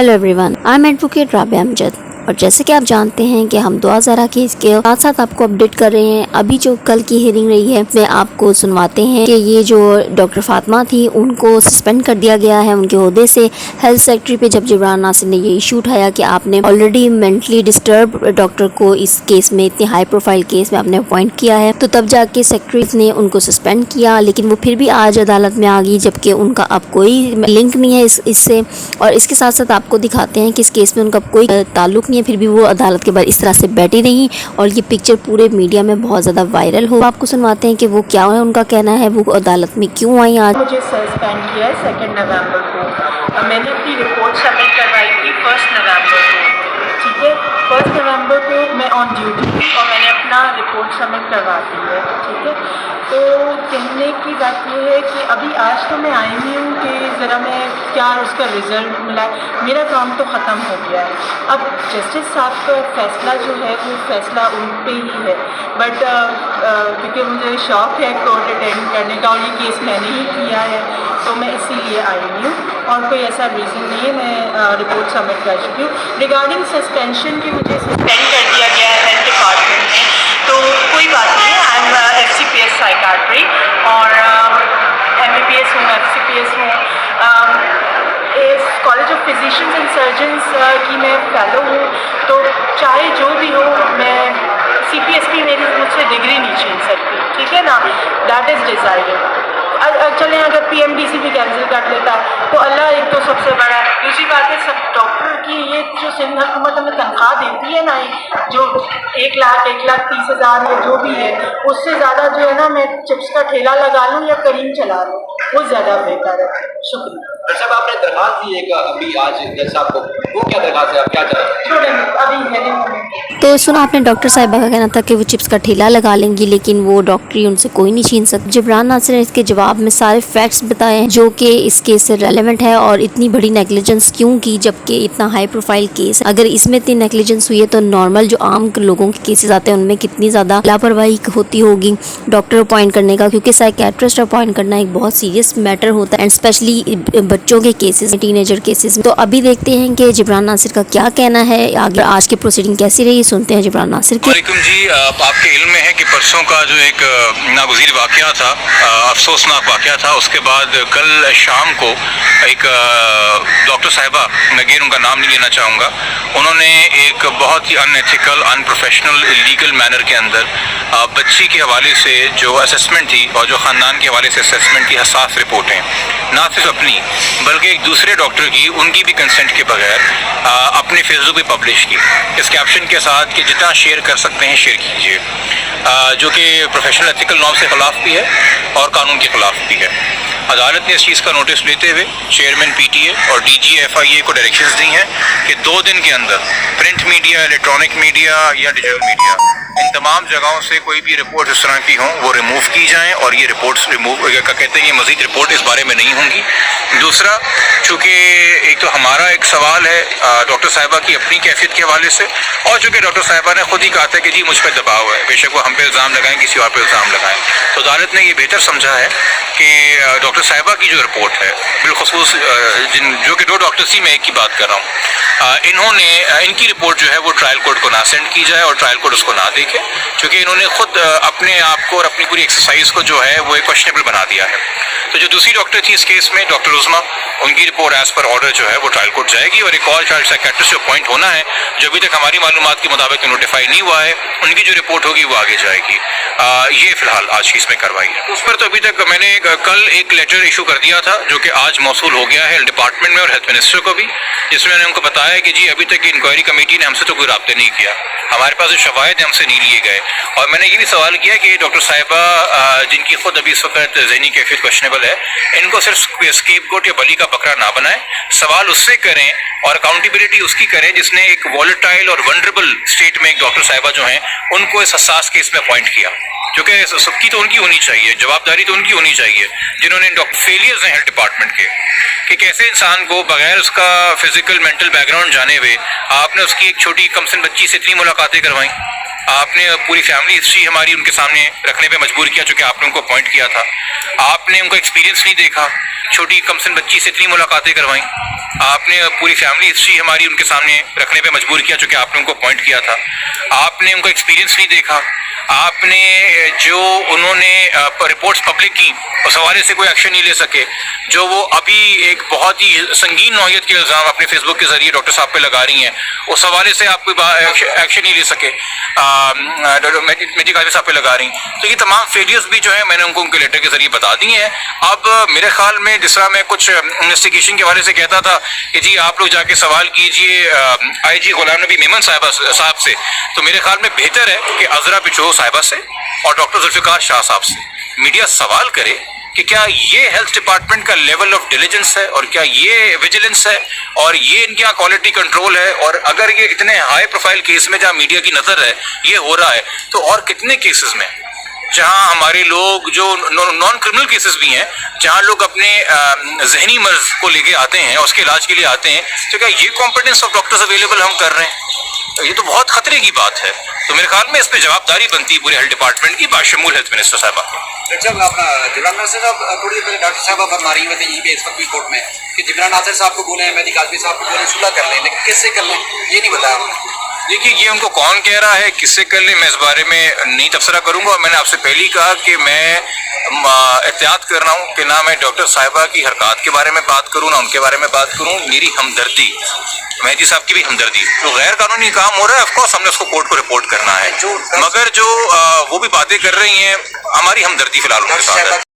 Hello everyone, I am advocate Rabia Amjad और जैसे कि आप जानते हैं कि हम दुआ ज़रा केस के साथ साथ आपको अपडेट कर रहे हैं। अभी जो कल की हियरिंग रही है उसमें आपको सुनवाते हैं कि ये जो डॉक्टर फातिमा थी उनको सस्पेंड कर दिया गया है उनके ओहदे से। हेल्थ सेक्रेटरी पे जब जिब्रान नासिर ने ये इशू उठाया कि आपने ऑलरेडी मेंटली डिस्टर्ब डॉक्टर को इस केस में, इतनी हाई प्रोफाइल केस में आपने अपॉइंट किया है, तो तब जाके सेक्रेटरी ने उनको सस्पेंड किया। लेकिन वो फिर भी आज अदालत में आ गई जबकि उनका अब कोई लिंक नहीं है इससे। और इसके साथ साथ आपको दिखाते हैं कि इस केस में उनका कोई ताल्लुक नहीं है, फिर भी वो अदालत के बाहर इस तरह से बैठी रही और ये पिक्चर पूरे मीडिया में बहुत ज़्यादा वायरल हो। आपको सुनवाते हैं कि वो क्या है, उनका कहना है, वो अदालत में क्यों आई आज। मुझे सस्पेंड किया है 2 नवंबर को। मैंने अपनी रिपोर्ट सबमिट करवाई थी 1 नवंबर को, ठीक है। 1 नवंबर को मैं ऑन ड्यूटी थी और मैंने अपना रिपोर्ट सबमिट करवा दी है, ठीक है। तो कहने की बात ये है कि अभी आज तो मैं आई हुई हूँ कि ज़रा मैं क्या उसका रिज़ल्ट मिला। मेरा काम तो ख़त्म हो गया है। अब जस्टिस साहब का फैसला जो है वो फैसला उन पे ही है, बट क्योंकि मुझे शौक़ है कोर्ट अटेंड करने का और ये केस मैंने ही किया है तो मैं इसीलिए आई हुई हूँ और कोई ऐसा रीज़न नहीं है। मैं रिपोर्ट सबमिट कर चुकी हूँ। रिगार्डिंग सस्पेंशन की मुझे सस्पेंड कर दिया गया है हेल्थ डिपार्टमेंट में, तो कोई बात नहीं है। आई एम FCPS साइकाट्री और MBBS हूँ, FCPS हूँ। इस college of physicians and surgeons की मैं फेलो हूँ, तो चाहे जो भी हो मैं CPS की मेरी मुझसे डिग्री नहीं छीन सकती, ठीक है ना। That is desirable. चलें अगर PMDC भी कैंसिल कर लेता तो अल्लाह एक तो सबसे बड़ा है। दूसरी बात है सब डॉक्टर की ये जो सिंध हुकूमत हमें तनख्वाह देती है ना, जो 1,30,000 या जो भी है, उससे ज़्यादा जो है ना मैं चिप्स का ठेला लगा लूँ या करीम चला लूँ, वो ज़्यादा बेहतर है। शुक्रिया। जब आपने दरखास्त दी है अभी आज जज साहब को, वो क्या दरखास्त है, आप क्या चाहते छोड़ेंगे अभी तो सुना आपने डॉक्टर साहिबा का कहना था कि वो चिप्स का ठेला लगा लेंगी लेकिन वो डॉक्टरी उनसे कोई नहीं छीन सकता। जिब्रान नासिर ने इसके जवाब में सारे फैक्ट्स बताए हैं जो कि इस केस से रेलेवेंट है और इतनी बड़ी नेग्लिजेंस क्यों की जबकि इतना हाई प्रोफाइल केस। अगर इसमें इतनी नेग्लिजेंस हुई है तो नॉर्मल जो आम लोगों के केसेस आते हैं उनमें कितनी ज़्यादा लापरवाही होती होगी डॉक्टर अपॉइंट करने का, क्योंकि साइकेट्रिस्ट अपॉइंट करना एक बहुत सीरियस मैटर होता है एंड स्पेशली बच्चों के केसेस, टीनेजर केसेस। तो अभी देखते हैं कि जिब्रान नासिर का क्या कहना है, आगे आज की प्रोसीडिंग कैसी रही, सुनते हैं जिब्रान नासिर के। वालेकुम जी, आपके इल्म में है कि परसों का जो एक नागुज़ीर वाक़या था, अफसोसनाक वाक़या था, उसके बाद कल शाम को एक डॉक्टर साहिबा, मैं गैर उनका नाम नहीं लेना चाहूँगा, उन्होंने एक बहुत ही अनएथिकल, अनप्रोफेशनल, इलीगल मैनर के अंदर बच्ची के हवाले से जो असेसमेंट थी और जो ख़ानदान के हवाले से असेसमेंट की हसास रिपोर्टें, ना सिर्फ अपनी बल्कि एक दूसरे डॉक्टर की, उनकी भी कंसेंट के बगैर अपने फेसबुक पे पब्लिश की इस कैप्शन के साथ कि जितना शेयर कर सकते हैं शेयर कीजिए, जो कि प्रोफेशनल एथिकल नॉर्म से ख़िलाफ़ भी है और कानून के ख़िलाफ़ भी है। अदालत ने इस चीज़ का नोटिस लेते हुए चेयरमैन PTA और DG FIA को डायरेक्शंस दी हैं कि 2 दिन के अंदर प्रिंट मीडिया, इलेक्ट्रॉनिक मीडिया या डिजिटल मीडिया, इन तमाम जगहों से कोई भी रिपोर्ट इस तरह की हों वो रिमूव की जाएं और ये रिपोर्ट्स रिमूव का कहते हैं ये मज़ीद रिपोर्ट इस बारे में नहीं होंगी। दूसरा, चूँकि एक तो हमारा एक सवाल है डॉक्टर साहिबा की अपनी कैफियत के हवाले से, और चूँकि डॉक्टर साहिबा ने खुद ही कहा था कि जी मुझ पर दबाव है, बेशक वो हम पे इल्ज़ाम लगाएं, किसी और पे इल्ज़ाम लगाएं, तो अदालत ने ये बेहतर समझा है कि डॉक्टर साहिबा की जो रिपोर्ट है, बिलखुसूस जो कि 2 डॉक्टर्स ही, मैं एक की बात कर रहा हूँ, इनकी रिपोर्ट जो है वो ट्रायल कोर्ट को ना सेंड की जाए और ट्रायल कोर्ट उसको ना देखे, क्योंकि इन्होंने खुद अपने आप को और अपनी पूरी एक्सरसाइज को जो है वो एक क्वेश्चनेबल बना दिया है। तो जो दूसरी डॉक्टर थी इस केस में, डॉक्टर उज़मा, उनकी रिपोर्ट एज पर ऑर्डर जो है वो ट्रायल कोर्ट जाएगी और एक और चाइल्ड साइकेट्रिस्ट जो अपॉइंट होना है, जो अभी तक हमारी मालूमात के मुताबिक नोटिफाई नहीं हुआ है, उनकी जो रिपोर्ट होगी वो आगे जाएगी। ये फिलहाल आज इसमें कार्रवाई है। उस पर तो अभी तक मैंने कल एक लेटर इशू कर दिया था जो कि आज मौसूल हो गया है हेल्थ डिपार्टमेंट में और हेल्थ मिनिस्टर को भी, जिसमें मैंने उनको बताया कि जी अभी तक इंक्वायरी कमेटी ने हमसे तो कोई राब्ते नहीं किया, हमारे पास जो शवाहिद हमसे नहीं लिए गए। और मैंने ये भी सवाल किया कि डॉक्टर साहिबा जिनकी खुद अभी इस वक्त ज़हनी कैफियत क्वेश्चनेबल है, इनको सिर्फ स्केपगोट या बली का बकरा ना बनाएं, सवाल उससे करें और अकाउंटेबिलिटी उसकी करें जिसने एक वॉलेटाइल और वनरेबल स्टेट में एक डॉक्टर साहिबा जो हैं उनको इस हसास केस में अपॉइंट किया। کیونکہ سب کی تو ان کی ہونی چاہیے، جوابداری تو ان کی ہونی چاہیے جنہوں نے فیلئرز ہیں ہیلتھ ڈپارٹمنٹ کے، کہ کیسے انسان کو بغیر اس کا فزیکل مینٹل بیک گراؤنڈ جانے ہوئے آپ نے اس کی ایک چھوٹی کم سن بچی سے اتنی ملاقاتیں کروائیں، آپ نے پوری فیملی ہسٹری ہماری ان کے سامنے رکھنے پہ مجبور کیا چونکہ آپ نے ان کو اپوائنٹ کیا تھا، آپ نے ان کا ایکسپیرینس نہیں دیکھا، چھوٹی کم سن بچی سے اتنی ملاقاتیں کروائیں، آپ نے پوری فیملی ہسٹری ہماری ان کے سامنے رکھنے پہ مجبور کیا چونکہ آپ نے ان کو اپوائنٹ کیا تھا، آپ نے ان کا ایکسپیرینس نہیں دیکھا، آپ نے جو انہوں نے رپورٹس پبلک کی اس حوالے سے کوئی ایکشن نہیں لے سکے، جو وہ ابھی ایک بہت ہی سنگین نوعیت کے الزام اپنے فیس بک کے ذریعے ڈاکٹر صاحب پہ لگا رہی ہیں، اس حوالے سے آپ کوئی ایکشن نہیں لے سکے، میجک قاضی صاحب پہ لگا رہی ہیں، تو یہ تمام فیلئرز بھی جو ہیں میں نے ان کو ان کے لیٹر کے ذریعے بتا دی ہیں۔ اب میرے خیال میں جس طرح میں کچھ انویسٹیگیشن کے حوالے سے کہتا تھا کہ جی آپ لوگ جا کے سوال کیجئے آئی جی غلام نبی میمن صاحب سے، تو میرے خیال میں بہتر ہے کہ عذرا بچو صاحبہ سے اور ڈاکٹر ذوالفقار شاہ صاحب سے میڈیا سوال کرے کہ کیا یہ ہیلتھ ڈپارٹمنٹ کا لیول آف ڈیلیجنس ہے اور کیا یہ ویجیلنس ہے اور یہ ان کے یہاں کوالٹی کنٹرول ہے، اور اگر یہ اتنے ہائی پروفائل کیس میں جہاں میڈیا کی نظر ہے یہ ہو رہا ہے تو اور کتنے کیسز میں جہاں ہمارے لوگ جو نان کرمنل کیسز بھی ہیں جہاں لوگ اپنے ذہنی مرض کو لے کے آتے ہیں اور اس کے علاج کے لیے آتے ہیں، تو کیا یہ کمپیٹنس آف ڈاکٹرز اویلیبل ہم کر رہے ہیں؟ یہ تو بہت خطرے کی بات ہے، تو میرے خیال میں اس پہ جوابداری بنتی ہے پورے ہیلتھ ڈپارٹمنٹ کی باشمول ہیلتھ منسٹر صاحبہ۔ ڈاکٹر صاحب آپ جبران ناصر صاحب تھوڑی دیر پہلے ڈاکٹر صاحبہ فرما رہی ہوئے تھے یہیں پہ اس وقت بھی کورٹ میں کہ جبران ناصر صاحب کو بولیں مہدی قاسمی صاحب کو بولیں صلح کر لیں، لیکن کس سے کر لیں یہ نہیں بتایا انہوں نے۔ دیکھیے یہ ان کو کون کہہ رہا ہے کس سے کر لیں میں اس بارے میں نہیں تبصرہ کروں گا، اور میں نے آپ سے پہلے ہی کہا کہ میں احتیاط کر رہا ہوں کہ نہ میں ڈاکٹر صاحبہ کی حرکات کے بارے میں بات کروں نہ ان کے بارے میں بات کروں، میری ہمدردی مہدی صاحب کی بھی ہمدردی، تو غیر قانونی کام ہو رہا ہے، آف کورس ہم نے اس کو کورٹ کو رپورٹ کرنا ہے، مگر جو وہ بھی باتیں کر رہی ہیں ہماری ہمدردی فی الحال ان کے ساتھ ہے۔